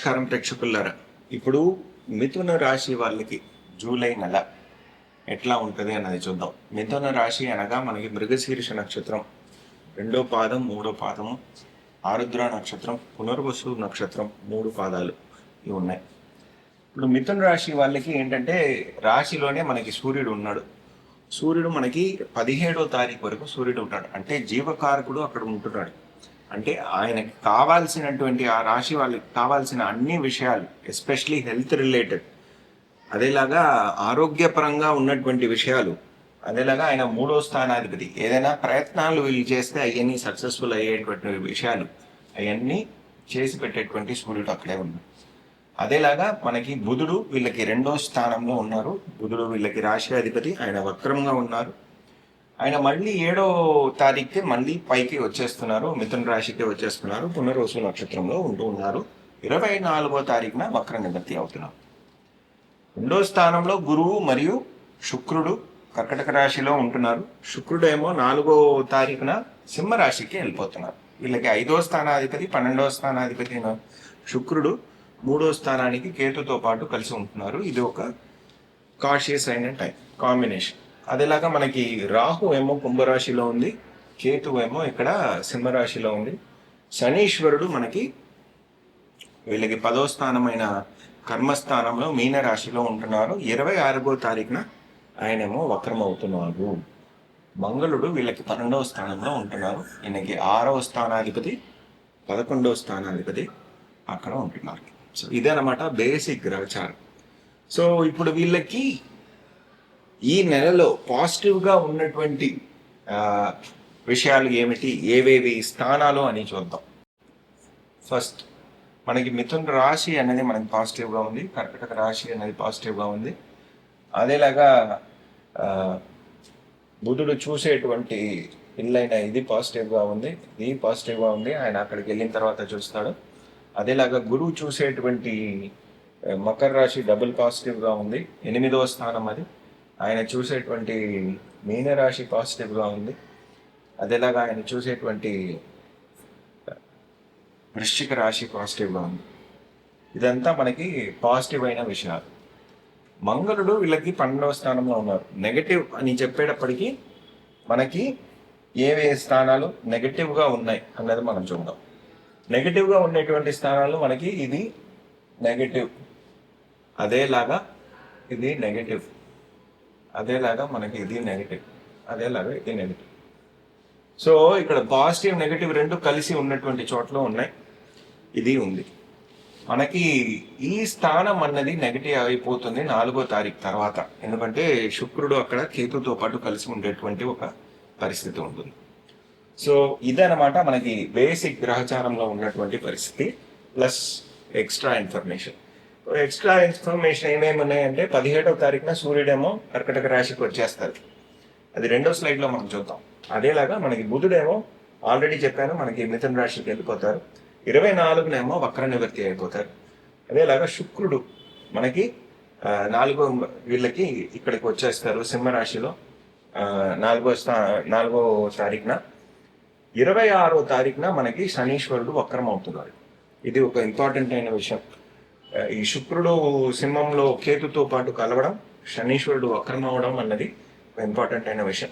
నమస్కారం ప్రేక్షకులారా. ఇప్పుడు మిథున రాశి వాళ్ళకి జూలై నెల ఎట్లా ఉంటుంది అన్నది చూద్దాం. మిథున రాశి అనగా మనకి మృగశీర్ష నక్షత్రం 2వ పాదం 3వ పాదము, ఆరుద్ర నక్షత్రం, పునర్వసు నక్షత్రం 3 పాదాలు ఇవి ఉన్నాయి. ఇప్పుడు మిథున రాశి వాళ్ళకి ఏంటంటే రాశిలోనే మనకి సూర్యుడు ఉన్నాడు. సూర్యుడు మనకి 17వ తారీఖు వరకు సూర్యుడు ఉంటాడు. అంటే జీవకారకుడు అక్కడ ఉంటున్నాడు. అంటే ఆయనకి కావాల్సినటువంటి ఆ రాశి వాళ్ళకి కావాల్సిన అన్ని విషయాలు, ఎస్పెషలీ హెల్త్ రిలేటెడ్, అదేలాగా ఆరోగ్యపరంగా ఉన్నటువంటి విషయాలు, అదేలాగా ఆయన 3వ స్థానాధిపతి, ఏదైనా ప్రయత్నాలు వీళ్ళు చేస్తే అవన్నీ సక్సెస్ఫుల్ అయ్యేటువంటి విషయాలు అవన్నీ చేసి పెట్టేటువంటి సూర్యుడు అక్కడే ఉన్నాడు. అదేలాగా మనకి బుధుడు వీళ్ళకి 2వ స్థానంలో ఉన్నారు. బుధుడు వీళ్ళకి రాశి అధిపతి, ఆయన వక్రంగా ఉన్నారు. ఆయన మళ్ళీ 7వ తారీఖుకి మళ్ళీ పైకి వచ్చేస్తున్నారు, మిథున రాశికి వచ్చేస్తున్నారు, పునర్వసు నక్షత్రంలో ఉంటూ ఉన్నారు. 24వ తారీఖున వక్ర నివృత్తి అవుతున్నారు. 2వ స్థానంలో గురువు మరియు శుక్రుడు కర్కటక రాశిలో ఉంటున్నారు. శుక్రుడు ఏమో 4వ తారీఖున సింహరాశికి వెళ్ళిపోతున్నారు. వీళ్ళకి 5వ స్థానాధిపతి 12వ స్థానాధిపతి శుక్రుడు 3వ స్థానానికి కేతుతో పాటు కలిసి ఉంటున్నారు. ఇది ఒక కాషియస్ అయిన టైం కాంబినేషన్. అదేలాగా మనకి రాహు ఏమో కుంభరాశిలో ఉంది, కేతు ఏమో ఇక్కడ సింహరాశిలో ఉంది. శనీశ్వరుడు మనకి వీళ్ళకి 10వ స్థానమైన కర్మస్థానంలో మీనరాశిలో ఉంటున్నారు. 26వ తారీఖున ఆయనేమో వక్రం అవుతున్నారు. మంగళుడు వీళ్ళకి 12వ స్థానంలో ఉంటున్నారు. ఈయనకి 6వ స్థానాధిపతి 11వ స్థానాధిపతి అక్కడ ఉంటున్నారు. సో ఇదన్నమాట బేసిక్ గ్రహచారం. సో ఇప్పుడు వీళ్ళకి ఈ నెలలో పాజిటివ్గా ఉన్నటువంటి విషయాలు ఏమిటి, ఏవేవి స్థానాలు అని చూద్దాం. ఫస్ట్ మనకి మిథున రాశి అనేది మనకి పాజిటివ్గా ఉంది, కర్కటక రాశి అనేది పాజిటివ్గా ఉంది. అదేలాగా బుధుడు చూసేటువంటి ఇల్లైన ఇది పాజిటివ్గా ఉంది, ఇది పాజిటివ్గా ఉంది. ఆయన అక్కడికి వెళ్ళిన తర్వాత చూస్తాడు. అదేలాగా గురువు చూసేటువంటి మకర రాశి డబుల్ పాజిటివ్గా ఉంది, 8వ స్థానం అది. ఆయన చూసేటువంటి మీనరాశి పాజిటివ్గా ఉంది. అదేలాగా ఆయన చూసేటువంటి వృశ్చిక రాశి పాజిటివ్గా ఉంది. ఇదంతా మనకి పాజిటివ్ అయిన విషయాలు. మంగళుడు వీళ్ళకి 12వ స్థానంలో ఉన్నారు. నెగటివ్ అని చెప్పేటప్పటికీ మనకి ఏవే స్థానాలు నెగటివ్గా ఉన్నాయి అన్నది మనం చూద్దాం. నెగటివ్గా ఉండేటువంటి స్థానాలు మనకి ఇది నెగటివ్, అదేలాగా ఇది నెగటివ్, అదేలాగా మనకి ఇది నెగటివ్, అదేలాగా ఇది నెగటివ్. సో ఇక్కడ పాజిటివ్ నెగటివ్ రెండు కలిసి ఉన్నటువంటి చోట్ల ఉన్నాయి. ఇది ఉంది మనకి. ఈ స్థానం అన్నది నెగటివ్ అయిపోతుంది 4వ తారీఖు తర్వాత, ఎందుకంటే శుక్రుడు అక్కడ కేతుతో పాటు కలిసి ఉండేటువంటి ఒక పరిస్థితి ఉంటుంది. సో ఇదన్నమాట మనకి బేసిక్ గ్రహచారంలో ఉన్నటువంటి పరిస్థితి, plus extra information. Extra information ఏమేమి ఉన్నాయంటే 17వ తారీఖున సూర్యుడేమో కర్కటక రాశికి వచ్చేస్తారు. అది 2వ స్లైడ్లో మనం చూద్దాం. అదేలాగా మనకి బుధుడేమో ఆల్రెడీ చెప్పాను మనకి మిథున రాశికి వెళ్ళిపోతారు. 24నేమో వక్ర నివృత్తి అయిపోతారు. అదేలాగా శుక్రుడు మనకి 4వ వీళ్ళకి ఇక్కడికి వచ్చేస్తారు సింహరాశిలో 4వ తారీఖున. 26వ తారీఖున మనకి శనీశ్వరుడు వక్రం అవుతున్నారు. ఇది ఒక ఇంపార్టెంట్ అయిన విషయం. ఈ శుక్రుడు సింహంలో కేతుతో పాటు కలవడం, శనీశ్వరుడు వక్రం అవ్వడం అన్నది ఇంపార్టెంట్ అయిన విషయం.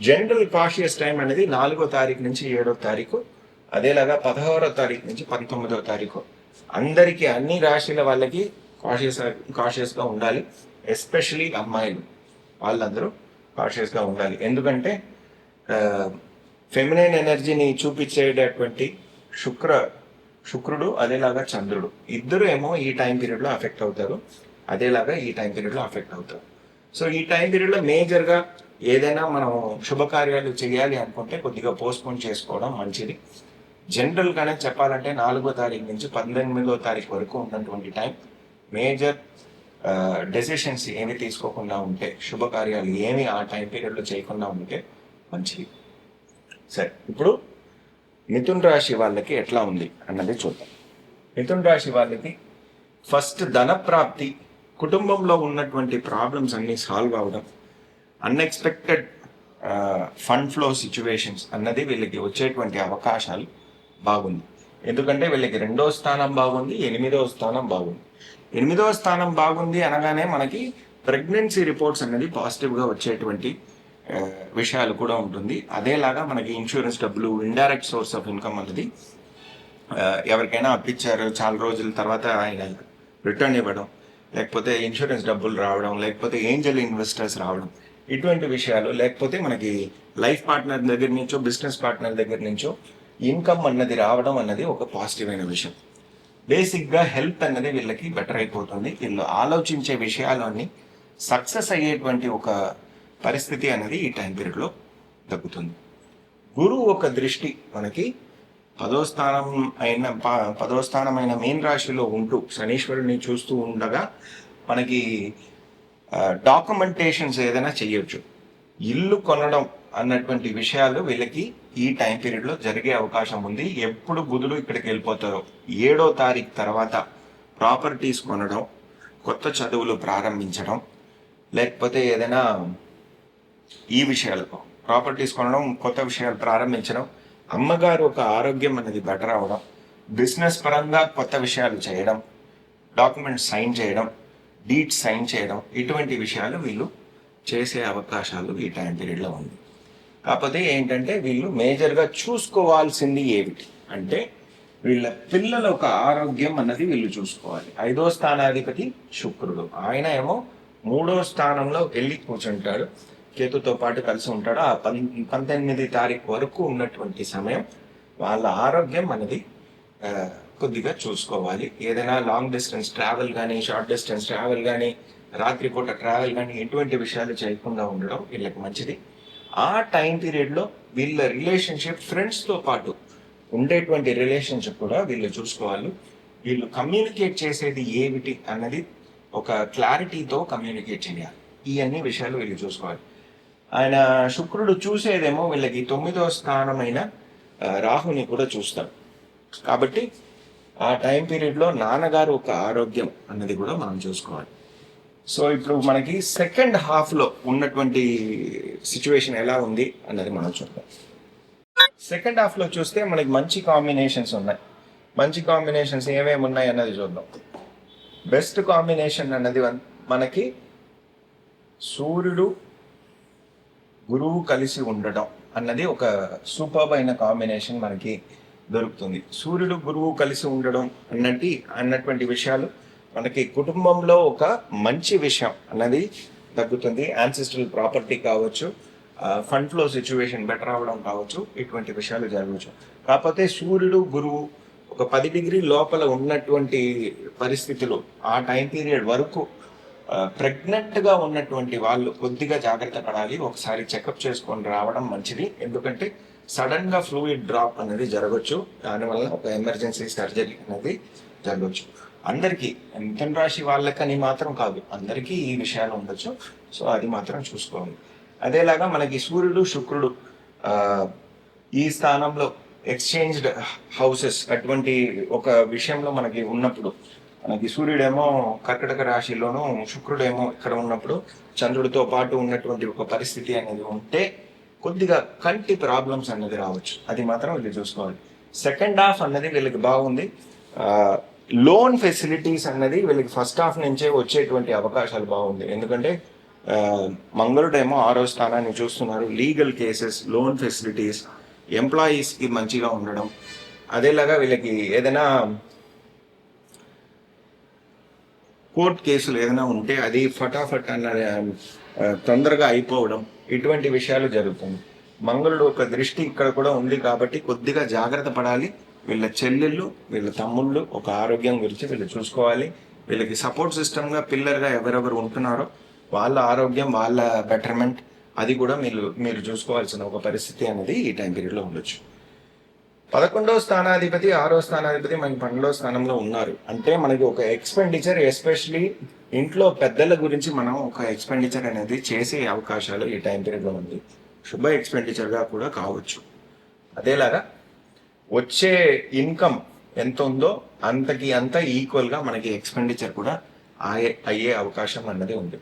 జనరల్ కాషియస్ టైం అనేది 4వ తారీఖు నుంచి 7వ తారీఖు, అదేలాగా 16వ తారీఖు నుంచి 19వ తారీఖు. అందరికీ అన్ని రాశుల వాళ్ళకి కాషియస్గా ఉండాలి. ఎస్పెషలీ అమ్మాయిలు వాళ్ళందరూ కాషియస్గా ఉండాలి. ఎందుకంటే ఫెమినైన్ ఎనర్జీని చూపించేటటువంటి శుక్రుడు అదేలాగా చంద్రుడు ఇద్దరు ఏమో ఈ టైం పీరియడ్లో అఫెక్ట్ అవుతారు, అదేలాగా ఈ టైం పీరియడ్లో అఫెక్ట్ అవుతారు. సో ఈ టైం పీరియడ్లో మేజర్గా ఏదైనా మనం శుభకార్యాలు చేయాలి అనుకుంటే కొద్దిగా పోస్ట్పోన్ చేసుకోవడం మంచిది. జనరల్గానే చెప్పాలంటే 4వ తారీఖు నుంచి 18వ తారీఖు వరకు ఉన్నటువంటి టైం మేజర్ డెసిషన్స్ ఏమి తీసుకోకుండా ఉంటే, శుభకార్యాలు ఏమి ఆ టైం పీరియడ్లో చేయకుండా ఉంటే మంచిది. సరే, ఇప్పుడు మిథున రాశి వాళ్ళకి ఎట్లా ఉంది అన్నది చూద్దాం. మిథున రాశి వాళ్ళకి ఫస్ట్ ధన ప్రాప్తి, కుటుంబంలో ఉన్నటువంటి ప్రాబ్లమ్స్ అన్నీ సాల్వ్ అవడం, అన్ఎక్స్పెక్టెడ్ ఫండ్ ఫ్లో సిచ్యువేషన్స్ అన్నది వీళ్ళకి వచ్చేటువంటి అవకాశాలు బాగుంది. ఎందుకంటే వీళ్ళకి 2వ స్థానం బాగుంది, 8వ స్థానం బాగుంది. 8వ స్థానం బాగుంది అనగానే మనకి ప్రెగ్నెన్సీ రిపోర్ట్స్ అనేది పాజిటివ్గా వచ్చేటువంటి ఆ, విషయాలు కూడా ఉంటుంది. అదేలాగా మనకి ఇన్సూరెన్స్ డబ్బులు, ఇండైరెక్ట్ సోర్స్ ఆఫ్ ఇన్కమ్ అనేది ఎవరికైనా అప్పించారు చాలా రోజుల తర్వాత ఆయన రిటర్న్ ఇవ్వడం, లేకపోతే ఇన్సూరెన్స్ డబ్బులు రావడం, లేకపోతే ఏంజల్ ఇన్వెస్టర్స్ రావడం, ఇటువంటి విషయాలు, లేకపోతే మనకి లైఫ్ పార్ట్నర్ దగ్గర నుంచో బిజినెస్ పార్ట్నర్ దగ్గర నుంచో ఇన్కమ్ అన్నది రావడం అన్నది ఒక పాజిటివ్ అయిన విషయం. బేసిక్గా హెల్త్ అన్నది వీళ్ళకి బెటర్ అయిపోతుంది. వీళ్ళు ఆలోచించే విషయాలన్నీ సక్సెస్ అయ్యేటువంటి ఒక పరిస్థితి అనేది ఈ టైం పీరియడ్లో తగ్గుతుంది. గురువు ఒక దృష్టి మనకి 10వ స్థానమైన మీన రాశిలో ఉంటూ శనీశ్వరుని చూస్తూ ఉండగా మనకి డాక్యుమెంటేషన్స్ ఏదైనా చేయొచ్చు. ఇల్లు కొనడం అన్నటువంటి విషయాలు వీళ్ళకి ఈ టైం పీరియడ్లో జరిగే అవకాశం ఉంది. ఎప్పుడు బుధుడు ఇక్కడికి వెళ్ళిపోతారో 7వ తారీఖు తర్వాత ప్రాపర్టీస్ కొనడం, కొత్త చదువులు ప్రారంభించడం, లేకపోతే ఏదైనా ఈ విషయాలు ప్రాపర్టీస్ కొనడం, కొత్త విషయాలు ప్రారంభించడం, అమ్మగారు ఒక ఆరోగ్యం అనేది బెటర్ అవడం, బిజినెస్ పరంగా కొత్త విషయాలు చేయడం, డాక్యుమెంట్స్ సైన్ చేయడం, డీట్స్ సైన్ చేయడం, ఇటువంటి విషయాలు వీళ్ళు చేసే అవకాశాలు ఈ టైం పీరియడ్లో ఉంది. కాకపోతే ఏంటంటే వీళ్ళు మేజర్గా చూసుకోవాల్సింది ఏమిటి అంటే వీళ్ళ పిల్లల ఒక ఆరోగ్యం అన్నది వీళ్ళు చూసుకోవాలి. 5వ స్థానాధిపతి శుక్రుడు, ఆయన ఏమో 3వ స్థానంలో వెళ్ళి కూర్చుంటాడు, కేతుతో పాటు కలిసి ఉంటాడు. ఆ 19 తారీఖు వరకు ఉన్నటువంటి సమయం వాళ్ళ ఆరోగ్యం అనేది కొద్దిగా చూసుకోవాలి. ఏదైనా లాంగ్ డిస్టెన్స్ ట్రావెల్ కానీ, షార్ట్ డిస్టెన్స్ ట్రావెల్ కానీ, రాత్రిపూట ట్రావెల్ కానీ ఎటువంటి విషయాలు చేయకుండా ఉండడం వీళ్ళకి మంచిది. ఆ టైం పీరియడ్లో వీళ్ళ రిలేషన్షిప్ ఫ్రెండ్స్తో పాటు ఉండేటువంటి రిలేషన్షిప్ కూడా వీళ్ళు చూసుకోవాలి. వీళ్ళు కమ్యూనికేట్ చేసేది ఏమిటి అన్నది ఒక క్లారిటీతో కమ్యూనికేట్ చేయాలి. ఈ అన్ని విషయాలు వీళ్ళు చూసుకోవాలి. ఆయన శుక్రుడు చూసేదేమో వీళ్ళకి 9వ స్థానమైన రాహుని కూడా చూస్తారు. కాబట్టి ఆ టైం పీరియడ్లో నాన్నగారు ఒక ఆరోగ్యం అన్నది కూడా మనం చూసుకోవాలి. సో ఇప్పుడు మనకి సెకండ్ హాఫ్లో ఉన్నటువంటి సిచ్యువేషన్ ఎలా ఉంది అన్నది మనం చూద్దాం. సెకండ్ హాఫ్లో చూస్తే మనకి మంచి కాంబినేషన్స్ ఉన్నాయి. మంచి కాంబినేషన్స్ ఏమేమి ఉన్నాయి అన్నది చూద్దాం. బెస్ట్ కాంబినేషన్ అన్నది మనకి సూర్యుడు గురువు కలిసి ఉండడం అన్నది ఒక సూపర్బ్ అయిన కాంబినేషన్ మనకి దొరుకుతుంది. సూర్యుడు గురువు కలిసి ఉండడం అన్నటువంటి విషయాలు మనకి కుటుంబంలో ఒక మంచి విషయం అన్నది తగ్గుతుంది. యాన్సిస్ట్రల్ ప్రాపర్టీ కావచ్చు, ఫండ్ ఫ్లో సిచ్యువేషన్ బెటర్ అవ్వడం కావచ్చు, ఇటువంటి విషయాలు జరగవచ్చు. కాకపోతే సూర్యుడు గురువు ఒక 10 డిగ్రీ లోపల ఉన్నటువంటి పరిస్థితులు ఆ టైం పీరియడ్ వరకు ప్రెగ్నెంట్గా ఉన్నటువంటి వాళ్ళు కొద్దిగా జాగ్రత్త పడాలి. ఒకసారి చెకప్ చేసుకొని రావడం మంచిది. ఎందుకంటే సడన్గా ఫ్లూయిడ్ డ్రాప్ అనేది జరగవచ్చు. దానివల్ల ఒక ఎమర్జెన్సీ సర్జరీ అనేది జరగవచ్చు. అందరికీ మిథున రాశి వాళ్ళకని మాత్రం కాదు, అందరికీ ఈ విషయాలు ఉండొచ్చు. సో అది మాత్రం చూసుకోవాలి. అదేలాగా మనకి సూర్యుడు శుక్రుడు ఈ స్థానంలో ఎక్స్చేంజ్డ్ హౌసెస్ అటువంటి ఒక విషయంలో మనకి ఉన్నప్పుడు, మనకి సూర్యుడేమో కర్కటక రాశిలోను, శుక్రుడేమో ఇక్కడ ఉన్నప్పుడు చంద్రుడితో పాటు ఉన్నటువంటి ఒక పరిస్థితి అనేది ఉంటే కొద్దిగా కంటి ప్రాబ్లమ్స్ అనేది రావచ్చు. అది మాత్రం వీళ్ళు చూసుకోవాలి. సెకండ్ హాఫ్ అన్నది వీళ్ళకి బాగుంది. లోన్ ఫెసిలిటీస్ అన్నది వీళ్ళకి ఫస్ట్ హాఫ్ నుంచే వచ్చేటువంటి అవకాశాలు బాగుంది. ఎందుకంటే మంగళుడేమో 6వ స్థానాన్ని చూస్తున్నారు. లీగల్ కేసెస్, లోన్ ఫెసిలిటీస్, ఎంప్లాయీస్కి మంచిగా ఉండడం, అదేలాగా వీళ్ళకి ఏదైనా కోర్ట్ కేసులు ఏదైనా ఉంటే అది ఫటాఫట్ అన్న తొందరగా అయిపోవడం, ఇటువంటి విషయాలు జరుగుతుంది. మంగళుడు ఒక దృష్టి ఇక్కడ కూడా ఉంది కాబట్టి కొద్దిగా జాగ్రత్త పడాలి. వీళ్ళ చెల్లెళ్ళు, వీళ్ళ తమ్ముళ్ళు ఒక ఆరోగ్యం గురించి వీళ్ళు చూసుకోవాలి. వీళ్ళకి సపోర్ట్ సిస్టమ్గా పిల్లర్గా ఎవరెవరు ఉంటున్నారో వాళ్ళ ఆరోగ్యం, వాళ్ళ బెటర్మెంట్ అది కూడా మీరు చూసుకోవాల్సిన ఒక పరిస్థితి అనేది ఈ టైం పీరియడ్లో ఉండొచ్చు. 11వ స్థానాధిపతి 6వ స్థానాధిపతి మనకి 12వ స్థానంలో ఉన్నారు అంటే మనకి ఒక ఎక్స్పెండిచర్, ఎస్పెషలీ ఇంట్లో పెద్దల గురించి మనం ఒక ఎక్స్పెండిచర్ అనేది చేసే అవకాశాలు ఈ టైం పీరియడ్లో ఉంది. శుభ ఎక్స్పెండిచర్గా కూడా కావచ్చు. అదేలాగా వచ్చే ఇన్కమ్ ఎంత ఉందో అంతకి అంత ఈక్వల్గా మనకి ఎక్స్పెండిచర్ కూడా అయ్యే అవకాశం అన్నది ఉంది.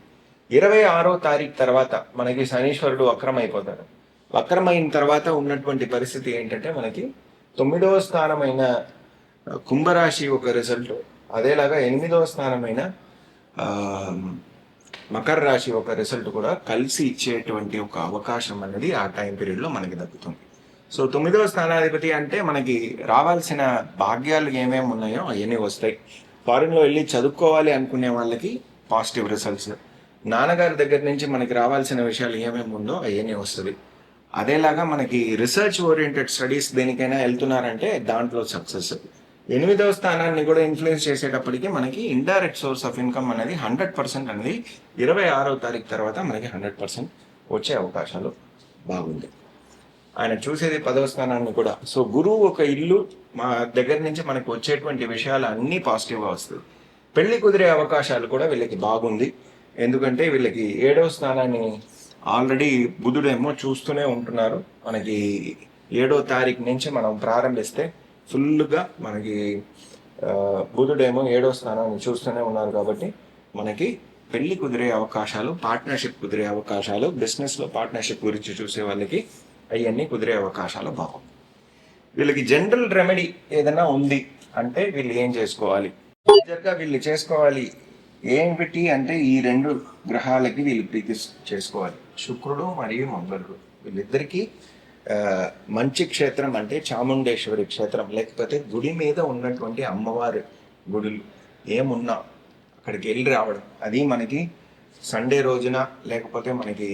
26వ తారీఖు తర్వాత మనకి శనీశ్వరుడు వక్రమైపోతాడు. వక్రమైన తర్వాత ఉన్నటువంటి పరిస్థితి ఏంటంటే మనకి 9వ స్థానమైన కుంభరాశి ఒక రిజల్ట్, అదేలాగా 8వ స్థానమైన ఆ, మకర రాశి ఒక రిజల్ట్ కూడా కలిసి ఇచ్చేటువంటి ఒక అవకాశం అనేది ఆ టైం పీరియడ్లో మనకి దక్కుతుంది. సో 9వ స్థానాధిపతి అంటే మనకి రావాల్సిన భాగ్యాలు ఏమేమి ఉన్నాయో అవన్నీ వస్తాయి. ఫారిన్లో వెళ్ళి చదువుకోవాలి అనుకునే వాళ్ళకి పాజిటివ్ రిజల్ట్స్, నాన్నగారి దగ్గర నుంచి మనకి రావాల్సిన విషయాలు ఏమేమి ఉందో అవన్నీ వస్తుంది. అదేలాగా మనకి రీసెర్చ్ ఓరియంటెడ్ స్టడీస్ దేనికైనా వెళ్తున్నారంటే దాంట్లో సక్సెస్. 8వ స్థానాన్ని కూడా ఇన్ఫ్లుయెన్స్ చేసేటప్పటికి మనకి ఇండైరెక్ట్ సోర్స్ ఆఫ్ ఇన్కమ్ అనేది 100% అనేది 26వ తారీఖు తర్వాత మనకి 100% వచ్చే అవకాశాలు బాగుంది. ఆయన చూసేది 10వ స్థానాన్ని కూడా. సో గురువు ఒక ఇల్లు మా దగ్గర నుంచి మనకి వచ్చేటువంటి విషయాలు అన్నీ పాజిటివ్గా వస్తుంది. పెళ్లి కుదిరే అవకాశాలు కూడా వీళ్ళకి బాగుంది. ఎందుకంటే వీళ్ళకి 7వ స్థానాన్ని ఆల్రెడీ బుధుడేమో చూస్తూనే ఉంటున్నారు. మనకి 7వ తారీఖు నుంచి మనం ప్రారంభిస్తే ఫుల్గా మనకి బుధుడేమో 7వ స్థానాన్ని చూస్తూనే ఉన్నారు. కాబట్టి మనకి పెళ్లి కుదిరే అవకాశాలు, పార్ట్నర్షిప్ కుదిరే అవకాశాలు, బిజినెస్లో పార్ట్నర్షిప్ గురించి చూసే వాళ్ళకి అవన్నీ కుదిరే అవకాశాలు బాగుంది. వీళ్ళకి జనరల్ రెమెడీ ఏదైనా ఉంది అంటే వీళ్ళు ఏం చేసుకోవాలి, మేజర్గా వీళ్ళు చేసుకోవాలి ఏమిటి అంటే ఈ 2 గ్రహాలకి వీళ్ళు ప్రీతి చేసుకోవాలి. శుక్రుడు మరియు మంగళుడు వీళ్ళిద్దరికీ మంచి క్షేత్రం అంటే చాముండేశ్వరి క్షేత్రం, లేకపోతే గుడి మీద ఉన్నటువంటి అమ్మవారి గుడులు ఏమున్నా అక్కడికి వెళ్ళి రావడం. అది మనకి సండే రోజున, లేకపోతే మనకి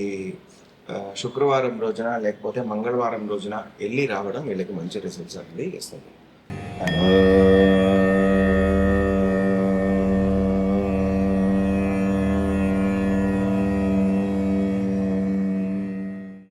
శుక్రవారం రోజున, లేకపోతే మంగళవారం రోజున వెళ్ళి రావడం వీళ్ళకి మంచి రిజల్ట్స్ అనేది ఇస్తుంది.